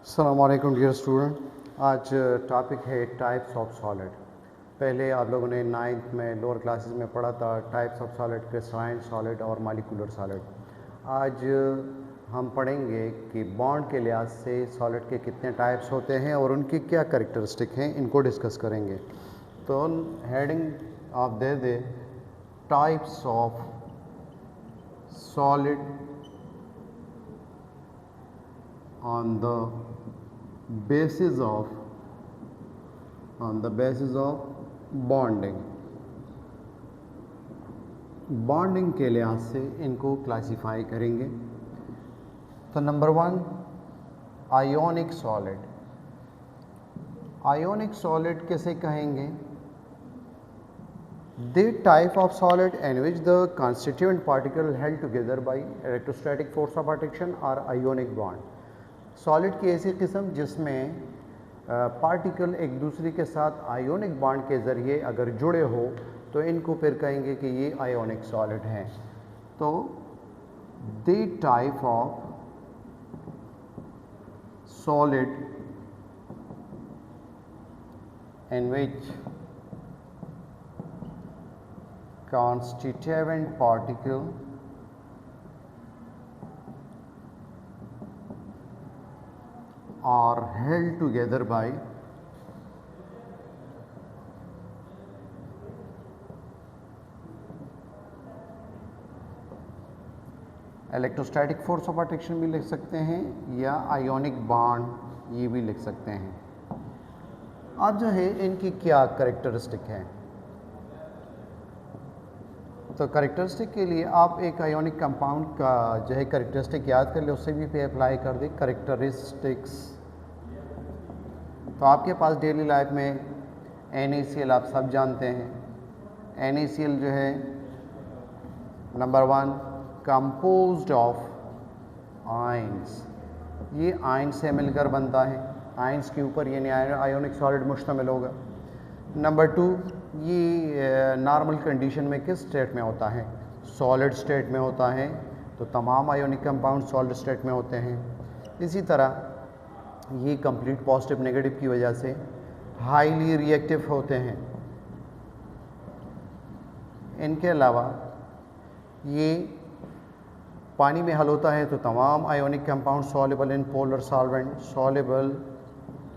अस्सलाम वालेकुम dear student. आज टॉपिक है टाइप्स ऑफ सॉलिड। पहले आप लोगों ने नाइन्थ में लोअर क्लासेस में पढ़ा था types of solid, crystalline solid और मॉलिक्यूलर सॉलिड। आज हम पढ़ेंगे कि बॉन्ड के लिहाज से सॉलिड के कितने टाइप्स होते हैं और उनकी क्या कैरेक्टरिस्टिक हैं, इनको डिस्कस करेंगे। तो हेडिंग आप दे दे types of solid on the basis of bonding के लिहाज से इनको क्लासिफाई करेंगे। तो number 1 ionic solid. Ionic solid किसे कहेंगे? The type of solid in which the constituent particle held together by electrostatic force of attraction or ionic bond। Solid की ऐसी किस्म जिसमें पार्टिकल एक दूसरे के साथ आयोनिक बॉन्ड के ज़रिए अगर जुड़े हो तो इनको फिर कहेंगे कि ये आयोनिक सॉलिड हैं। तो the type of solid in which constituent particle are held together by electrostatic force of attraction भी लिख सकते हैं या आयोनिक बॉन्ड ये भी लिख सकते हैं। अब जो है इनकी क्या कैरेक्टरिस्टिक है, तो कैरेक्टरिस्टिक के लिए आप एक आयोनिक कंपाउंड का जो है कैरेक्टरिस्टिक याद कर ले, उससे भी पे अप्लाई कर दे कैरेक्टरिस्टिक्स। तो आपके पास डेली लाइफ में NaCl आप सब जानते हैं। NaCl जो है नंबर 1 कंपोज्ड ऑफ आयंस, ये आयन से मिलकर बनता है। आयंस के ऊपर ये आयोनिक सॉलिड मुश्तमिल होगा। नंबर 2 ये नॉर्मल कंडीशन में किस स्टेट में होता है? सॉलिड स्टेट में होता है। तो तमाम आयोनिक कंपाउंड सॉलिड स्टेट में होते हैं। इसी तरह ये कंप्लीट पॉजिटिव नेगेटिव की वजह से हाईली रिएक्टिव होते हैं। इनके अलावा ये पानी में हल होता है तो तमाम ionic compound soluble in polar solvent, soluble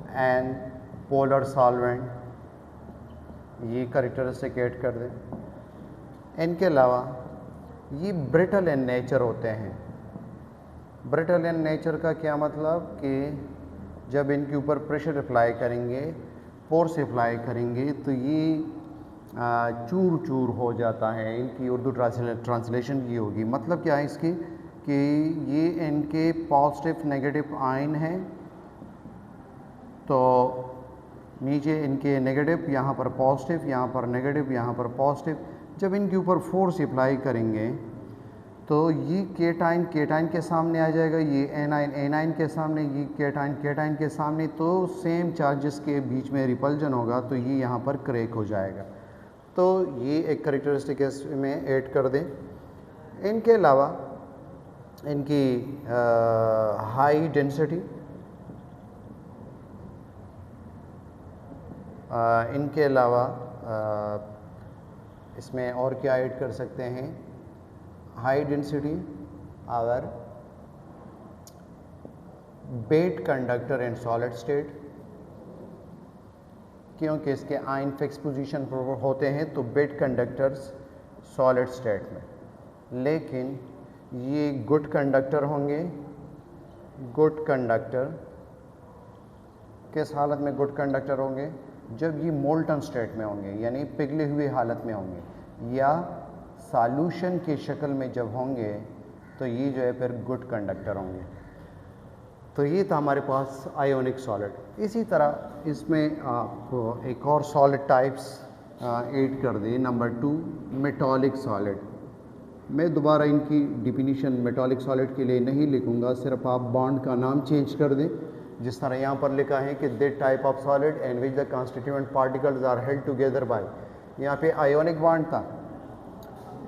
and polar solvent, ये कैरेक्टरिस्टिक ऐड कर दें। इनके अलावा ये ब्रिटल इन नेचर होते हैं। ब्रिटल इन नेचर का क्या मतलब कि जब इनके ऊपर प्रेशर अप्लाई करेंगे, फोर्स अप्लाई करेंगे तो ये चूर चूर हो जाता है। इनकी उर्दू ट्रांसलेशन की होगी। मतलब क्या है इसकी कि ये इनके पॉजिटिव नेगेटिव आयन हैं, तो नीचे इनके नेगेटिव, यहाँ पर पॉजिटिव, यहाँ पर नेगेटिव, यहाँ पर पॉजिटिव। जब इनके ऊपर फोर्स अप्लाई करेंगे तो ये केटाइन केटाइन के सामने आ जाएगा, ये एनाइन एनाइन के सामने, ये केटाइन केटाइन के सामने। तो सेम चार्जेस के बीच में रिपल्जन होगा तो ये यहाँ पर क्रैक हो जाएगा। तो ये एक कैरेक्टरिस्टिक में ऐड कर दें। इनके अलावा इनकी हाई डेंसिटी, इनके अलावा इसमें और क्या ऐड कर सकते हैं? हाई डेंसिटी और बेट कंडक्टर इन सॉलिड स्टेट, क्योंकि इसके आयन फिक्स पोजीशन पर होते हैं तो बेट कंडक्टर्स सॉलिड स्टेट में। लेकिन ये गुड कंडक्टर होंगे। गुड कंडक्टर किस हालत में गुड कंडक्टर होंगे? जब ये मोल्टन स्टेट में होंगे, यानी पिघले हुए हालत में होंगे, या सॉल्यूशन की शक्ल में जब होंगे तो ये जो है फिर गुड कंडक्टर होंगे। तो ये था हमारे पास आयोनिक सॉलिड। इसी तरह इसमें आप एक और सॉलिड टाइप्स ऐड कर दें। Number 2 metallic solid. मैं दोबारा इनकी डिफिनीशन मेटालिक सॉलिड के लिए नहीं लिखूंगा, सिर्फ आप बॉन्ड का नाम चेंज कर दें। जिस तरह यहाँ पर लिखा है कि that type of solid in which the constituent particles are held together by, यहाँ पे आयोनिक बॉन्ड था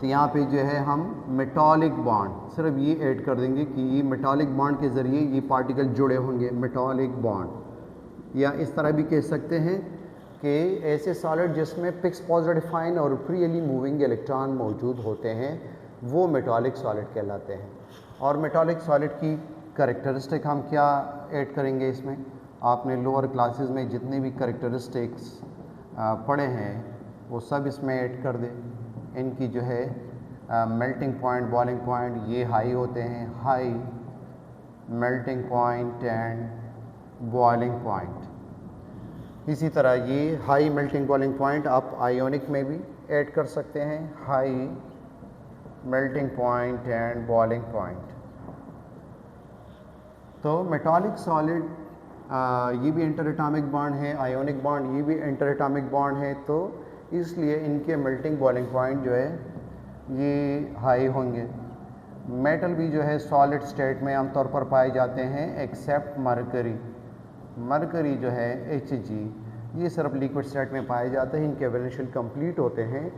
तो यहाँ पे जो है हम मेटालिक बॉन्ड सिर्फ ये ऐड कर देंगे कि ये मेटालिक बॉन्ड के ज़रिए ये पार्टिकल जुड़े होंगे, मेटालिक बॉन्ड। या इस तरह भी कह सकते हैं कि ऐसे सॉलिड जिसमें फिक्स पॉजिटिव आयन और फ्रीली मूविंग इलेक्ट्रॉन मौजूद होते हैं वो मेटालिक सॉलिड कहलाते हैं। और मेटालिक सॉलिड की कैरेक्टरिस्टिक हम क्या ऐड करेंगे इसमें, आपने लोअर क्लासेस में जितने भी कैरेक्टरिस्टिक्स पढ़े हैं वो सब इसमें ऐड कर दें। इनकी जो है मेल्टिंग पॉइंट, बॉइलिंग पॉइंट ये हाई होते हैं, high melting point and boiling point. इसी तरह ये हाई मेल्टिंग बॉइलिंग पॉइंट आप आयोनिक में भी ऐड कर सकते हैं, high melting point and boiling point. तो मेटालिक सॉलिड ये भी इंटर एटॉमिक बॉन्ड है, आयोनिक बॉन्ड ये भी इंटर एटॉमिक बॉन्ड है, तो इसलिए इनके मेल्टिंग बॉइलिंग पॉइंट जो है ये हाई होंगे। मेटल भी जो है सॉलिड स्टेट में आमतौर पर पाए जाते हैं एक्सेप्ट मरकरी। मरकरी जो है Hg ये सिर्फ लिक्विड स्टेट में पाए जाते हैं, इनके वैलेंशियल कंप्लीट होते हैं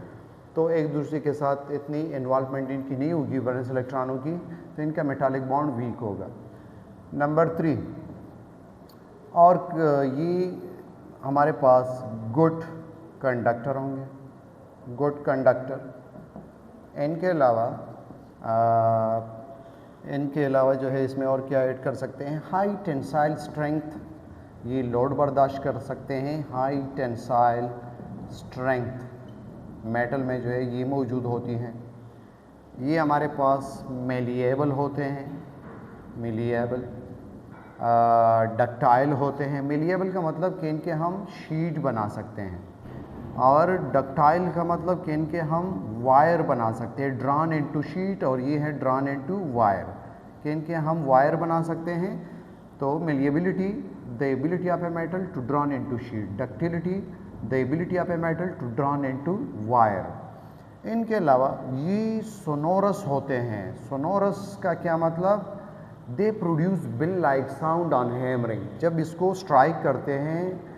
तो एक दूसरे के साथ इतनी इन्वॉल्वमेंट इनकी नहीं होगी वैलेंस इलेक्ट्रॉनों की, तो इनका मेटालिक बॉन्ड वीक होगा। नंबर 3 और ये हमारे पास गुड कंडक्टर होंगे, गुड कंडक्टर। इनके अलावा जो है इसमें और क्या ऐड कर सकते हैं, हाई टेंसाइल स्ट्रेंथ, ये लोड बर्दाश्त कर सकते हैं, हाई टेंसाइल स्ट्रेंथ मेटल में जो है ये मौजूद होती हैं। ये हमारे पास मेलिएबल होते हैं, मिलिएबल, डक्टाइल होते हैं। मिलिएबल का मतलब कि इनके हम शीट बना सकते हैं और डक्टाइल का मतलब कि इनके हम वायर बना सकते हैं, ड्रॉन इनटू शीट, और ये है ड्रॉन इनटू वायर, कि इनके हम वायर बना सकते हैं। तो malleability the ability of a metal to drawn into sheet, ductility the ability of a metal to drawn into wire. इनके अलावा ये सोनोरस होते हैं। सोनोरस का क्या मतलब, they produce bill like sound on hammering. जब इसको स्ट्राइक करते हैं,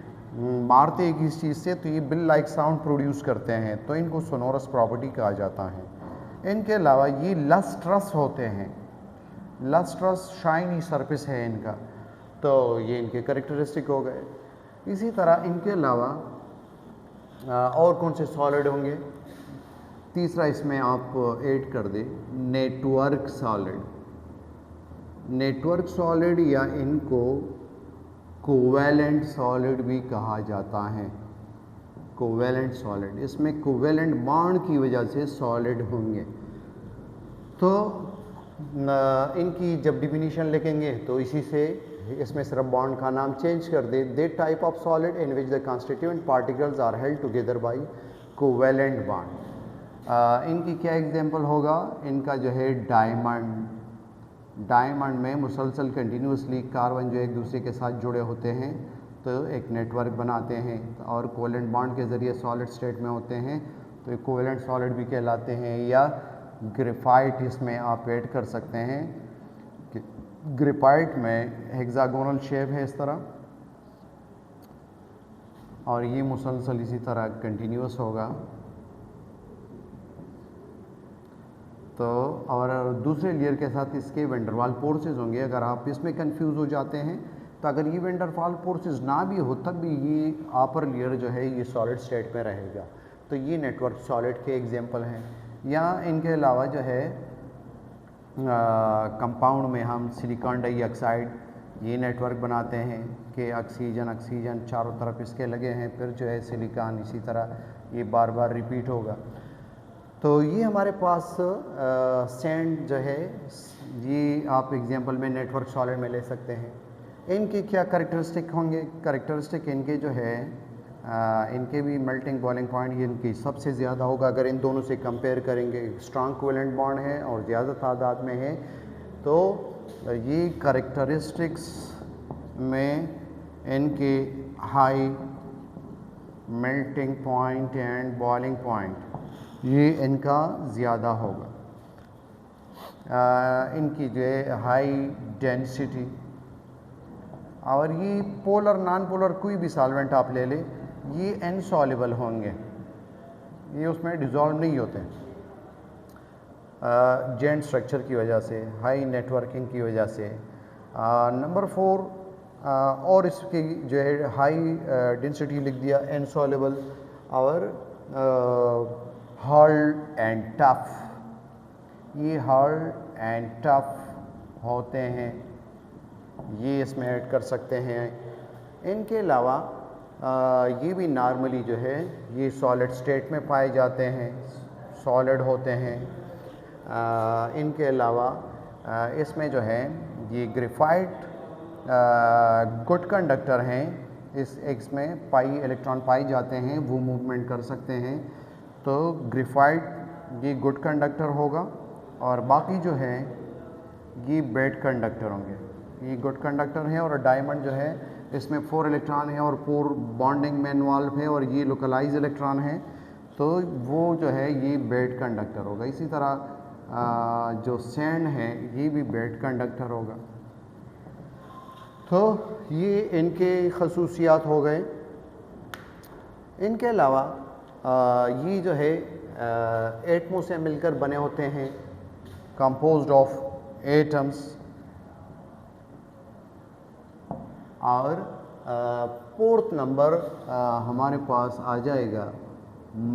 मारते हैं किसी चीज़ से, तो ये बिल लाइक साउंड प्रोड्यूस करते हैं, तो इनको सोनोरस प्रॉपर्टी कहा जाता है। इनके अलावा ये लस्ट्रस होते हैं, लस्ट्रस शाइनी सरफेस है इनका, तो ये इनके कैरेक्टरिस्टिक हो गए। इसी तरह इनके अलावा और कौन से सॉलिड होंगे, तीसरा इसमें आप ऐड कर दें नेटवर्क सॉलिड। नेटवर्क सॉलिड या इनको कोवैलेंट सॉलिड भी कहा जाता है, कोवैलेंट सॉलिड। इसमें कोवैलेंट बॉन्ड की वजह से सॉलिड होंगे। तो इनकी जब डिफिनीशन लिखेंगे तो इसी से इसमें सिर्फ बॉन्ड का नाम चेंज कर दे, that type of solid in which the constituent particles are held together by covalent bond. इनकी क्या एग्जांपल होगा, इनका जो है डायमंड, डायमंड में मुसलसल कंटिन्यूसली कार्बन जो एक दूसरे के साथ जुड़े होते हैं तो एक नेटवर्क बनाते हैं और कोवैलेंट बॉन्ड के ज़रिए सॉलिड स्टेट में होते हैं, तो एक कोवैलेंट सॉलिड भी कहलाते हैं। या ग्रेफाइट इसमें आप ऐड कर सकते हैं कि ग्रेफाइट में हेक्सागोनल शेप है इस तरह, और ये मुसलसल इसी तरह कंटिन्यूस होगा। तो और दूसरे लेयर के साथ इसके वेंडरवाल फोर्सेस होंगे। अगर आप इसमें कंफ्यूज हो जाते हैं तो अगर ये वेंडरवाल फोर्सेस ना भी हो तब भी ये अपर लेयर जो है ये सॉलिड स्टेट में रहेगा। तो ये नेटवर्क सॉलिड के एग्जांपल हैं। या इनके अलावा जो है कंपाउंड में हम सिलिकॉन डाइऑक्साइड ये नेटवर्क बनाते हैं कि ऑक्सीजन ऑक्सीजन चारों तरफ इसके लगे हैं, फिर जो है सिलिकॉन इसी तरह ये बार बार रिपीट होगा। तो ये हमारे पास सैंड जो है ये आप एग्जांपल में नेटवर्क सॉलिड में ले सकते हैं। इनके क्या कैरेक्टरिस्टिक होंगे, कैरेक्टरिस्टिक इनके जो है इनके भी मेल्टिंग बॉइलिंग पॉइंट ये इनकी सबसे ज़्यादा होगा। अगर इन दोनों से कंपेयर करेंगे, स्ट्रॉन्ग कोवैलेंट बॉन्ड है और ज़्यादा तादाद में है, तो ये कैरेक्टरिस्टिक्स में इनके high melting point and boiling point ये इनका ज़्यादा होगा। इनकी जो है हाई डेंसिटी, और ये पोलर नॉन पोलर कोई भी सॉल्वेंट आप ले लें ये इनसॉल्युबल होंगे, ये उसमें डिज़ोल्व नहीं होते। जेंट स्ट्रक्चर की वजह से, हाई नेटवर्किंग की वजह से। नंबर 4 और इसकी जो है हाई डेंसिटी लिख दिया, इनसॉल्युबल और हार्ड एंड टफ। ये हार्ड एंड टफ होते हैं, ये इसमें ऐड कर सकते हैं। इनके अलावा ये भी नॉर्मली जो है ये सॉलिड स्टेट में पाए जाते हैं, सॉलिड होते हैं। इनके अलावा इसमें जो है ये ग्रेफाइट गुड कंडक्टर हैं, इसमें पाई इलेक्ट्रॉन पाए जाते हैं, वो मूवमेंट कर सकते हैं। तो ग्रेफाइट ये गुड कंडक्टर होगा और बाकी जो है ये बैड कंडक्टर होंगे। ये गुड कंडक्टर है और डायमंड जो है इसमें 4 इलेक्ट्रॉन है और 4 बॉन्डिंग में इन्वॉल्व है और ये लोकलाइज इलेक्ट्रॉन है, तो वो जो है ये बैड कंडक्टर होगा। इसी तरह जो सैंड है ये भी बैड कंडक्टर होगा। तो ये इनके खसूसियात हो गए। इनके अलावा ये जो है एटमों से मिलकर बने होते हैं, कंपोज्ड ऑफ एटम्स। और 4th नंबर हमारे पास आ जाएगा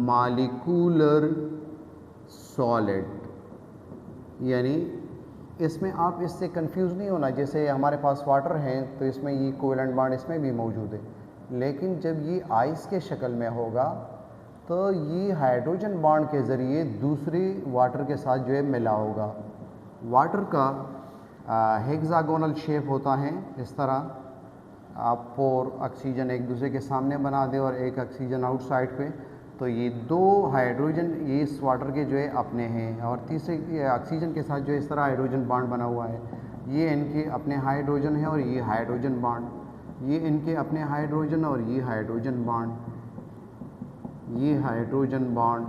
मॉलिक्यूलर सॉलिड, यानी इसमें आप इससे कंफ्यूज नहीं होना। जैसे हमारे पास वाटर है तो इसमें ये कोवेलेंट बॉन्ड इसमें भी मौजूद है, लेकिन जब ये आइस के शक्ल में होगा तो ये हाइड्रोजन बॉन्ड के ज़रिए दूसरी वाटर के साथ जो है मिला होगा। वाटर का हेक्सागोनल शेप होता है इस तरह, आप 4 ऑक्सीजन एक दूसरे के सामने बना दें और एक ऑक्सीजन आउटसाइड पे, तो ये 2 हाइड्रोजन ये इस वाटर के जो है अपने हैं और तीसरे ऑक्सीजन के साथ जो इस तरह हाइड्रोजन बॉन्ड बना हुआ है, ये इनके अपने हाइड्रोजन है और ये हाइड्रोजन बॉन्ड, ये इनके अपने हाइड्रोजन और ये हाइड्रोजन बॉन्ड, ये हाइड्रोजन बॉन्ड,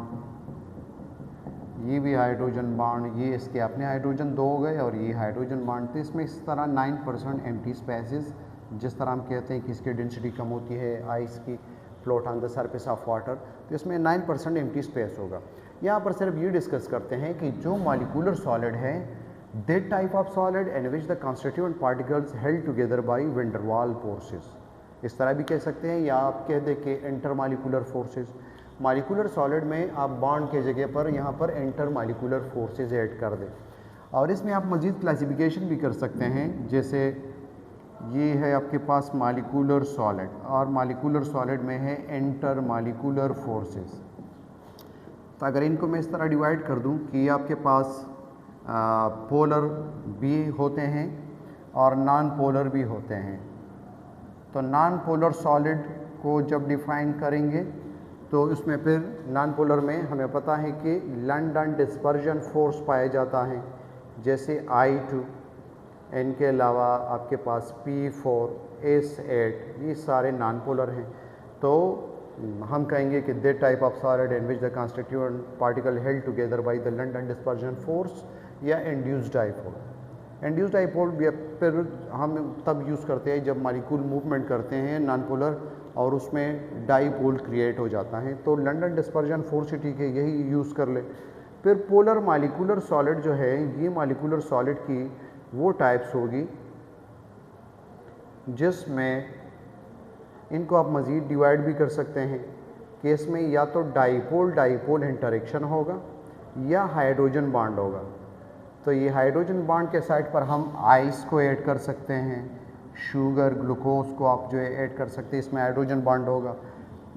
ये भी हाइड्रोजन बॉन्ड, ये इसके अपने हाइड्रोजन 2 हो गए और ये हाइड्रोजन बॉन्ड। तो इसमें इस तरह 9% एम्प्टी स्पेसेस, जिस तरह हम कहते हैं कि इसकी डेंसिटी कम होती है आइस की float on the surface of water, तो इसमें 9% एम्प्टी स्पेस होगा। यहाँ पर सिर्फ ये डिस्कस करते हैं कि जो मॉलिक्यूलर सॉलिड है, that type of solid in which the constituent particles held together by van der Waals forces, इस तरह भी कह सकते हैं, या आप कह दें कि inter molecular forces. Molecular solid में आप बॉन्ड के जगह पर यहाँ पर इंटर मॉलिक्यूलर फोर्सेस ऐड कर दें। और इसमें आप मज़ीद क्लासिफिकेशन भी कर सकते हैं, जैसे ये है आपके पास मॉलिक्यूलर सॉलिड और मॉलिक्यूलर सॉलिड में है इंटर मॉलिक्यूलर फोर्सेस। तो अगर इनको मैं इस तरह डिवाइड कर दूं कि आपके पास पोलर भी होते हैं और नॉन पोलर भी होते हैं, तो नॉन पोलर सॉलिड को जब डिफाइन करेंगे तो उसमें फिर नॉन पोलर में हमें पता है कि लंडन डिस्पर्जन फोर्स पाया जाता है, जैसे I2। इनके अलावा आपके पास P4, S8, ये सारे नॉन पोलर हैं। तो हम कहेंगे कि that type of solid in which the constituent particle held together by the London dispersion force या इंड्यूस्ड डाइपोल। इंड्यूस्ड डाइपोल भी फिर हम तब यूज़ करते हैं जब मॉलिक्यूल मूवमेंट करते हैं नॉन पोलर और उसमें डाइपोल क्रिएट हो जाता है, तो लंडन डिस्पर्जन फोर्स ही ठीक है, यही यूज़ कर ले। फिर पोलर मॉलिक्यूलर सॉलिड जो है, ये मॉलिक्यूलर सॉलिड की वो टाइप्स होगी जिसमें इनको आप मज़ीद डिवाइड भी कर सकते हैं कि इसमें या तो डाइपोल डाइपोल इंटरेक्शन होगा या हाइड्रोजन बॉन्ड होगा। तो ये हाइड्रोजन बॉन्ड के साइड पर हम आइस को ऐड कर सकते हैं, शुगर ग्लूकोज को आप जो है ऐड कर सकते हैं, इसमें हाइड्रोजन बॉन्ड होगा।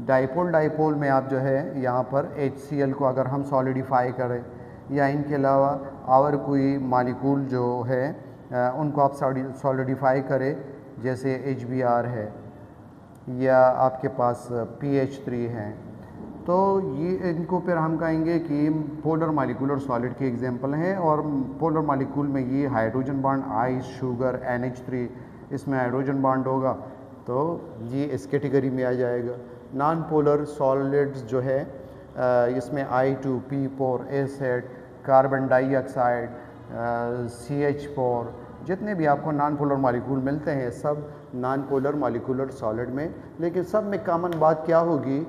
डाइपोल डाइपोल में आप जो है यहाँ पर HCl को अगर हम सॉलिडिफाई करें या इनके अलावा और कोई मॉलिक्यूल जो है उनको आप सॉलिडिफाई करें, जैसे HBr है या आपके पास PH3 है, तो ये इनको फिर हम कहेंगे कि पोलर मॉलिक्यूलर सॉलिड की एग्जांपल हैं। और पोलर मॉलिक्यूल में ये hydrogen bond ice, sugar, NH3, इसमें हाइड्रोजन बॉन्ड होगा, तो ये इस कैटेगरी में आ जाएगा। नॉन पोलर सॉलिड्स जो है इसमें I2, P4, S8, carbon dioxide, CH4, जितने भी आपको नॉन पोलर मॉलिक्यूल मिलते हैं सब नॉन पोलर मॉलिक्यूलर सॉलिड में। लेकिन सब में कॉमन बात क्या होगी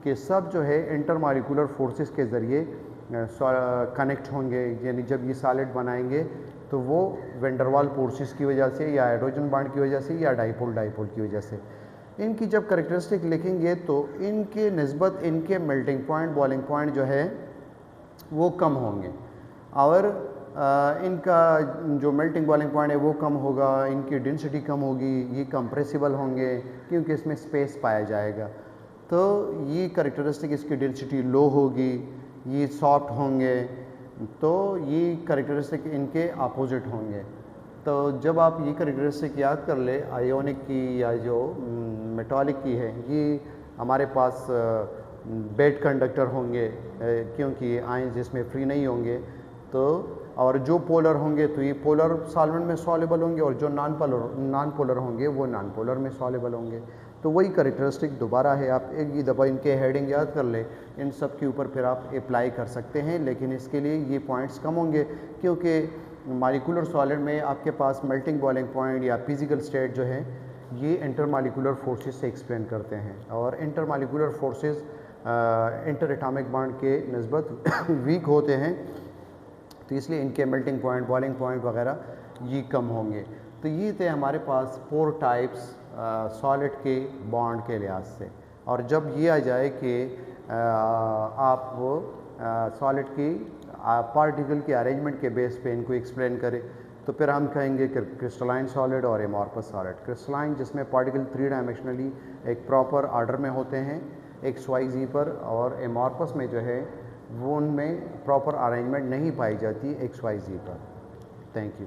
कि सब जो है इंटर मॉलिक्यूलर फोर्सेस के ज़रिए कनेक्ट होंगे, यानी जब ये सॉलिड बनाएंगे तो वो वेंडरवाल फोर्सेस की वजह से या हाइड्रोजन बॉन्ड की वजह से या डाइपोल की वजह से। इनकी जब करेक्टरिस्टिक लिखेंगे तो इनके निस्बत इनके मेल्टिंग पॉइंट, बॉइलिंग पॉइंट जो है वो कम होंगे और इनका जो मेल्टिंग बॉइलिंग पॉइंट है वो कम होगा, इनकी डेंसिटी कम होगी, ये कंप्रेसिबल होंगे क्योंकि इसमें स्पेस पाया जाएगा। तो ये करेक्टरिस्टिक, इसकी डेंसिटी लो होगी, ये सॉफ्ट होंगे, तो ये करेक्टरिस्टिक इनके अपोजिट होंगे। तो जब आप ये करेक्टरिस्टिक याद कर ले आयोनिक की या जो मेटालिक की है, ये हमारे पास बेड कंडक्टर होंगे क्योंकि आयन जिसमें फ्री नहीं होंगे। तो और जो पोलर होंगे तो ये पोलर सॉल्वेंट में सॉल्युबल होंगे और जो नॉन पोलर होंगे वो नॉन पोलर में सॉल्युबल होंगे। तो वही करेक्टरिस्टिक दोबारा है, आप एक ही दफ़ा इनके हेडिंग याद कर ले, इन सब के ऊपर फिर आप अप्लाई कर सकते हैं। लेकिन इसके लिए ये पॉइंट्स कम होंगे क्योंकि मॉलिक्यूलर सॉलिड में आपके पास मेल्टिंग बॉइलिंग पॉइंट या फिजिकल स्टेट जो है ये इंटरमॉलिक्यूलर फोर्सेस से एक्सप्लेन करते हैं और intermolecular forces inter atomic bond के निस्बत वीक होते हैं, तो इसलिए इनके मेल्टिंग पॉइंट, बॉइलिंग पॉइंट वगैरह ये कम होंगे। तो ये थे हमारे पास 4 टाइप्स सॉलिड के बॉन्ड के लिहाज से। और जब ये आ जाए कि आप वो सॉलिड की पार्टिकल के अरेंजमेंट के बेस पे इनको एक्सप्लेन करें तो फिर हम कहेंगे कि क्रिस्टलाइन सॉलिड और एमॉर्फस सॉलिड। क्रिस्टलाइन जिसमें पार्टिकल 3 डायमेंशनली एक प्रॉपर ऑर्डर में होते हैं XYZ पर, और एमॉर्फस में जो है वो उनमें प्रॉपर अरेंजमेंट नहीं पाई जाती XYZ पर। Thank you.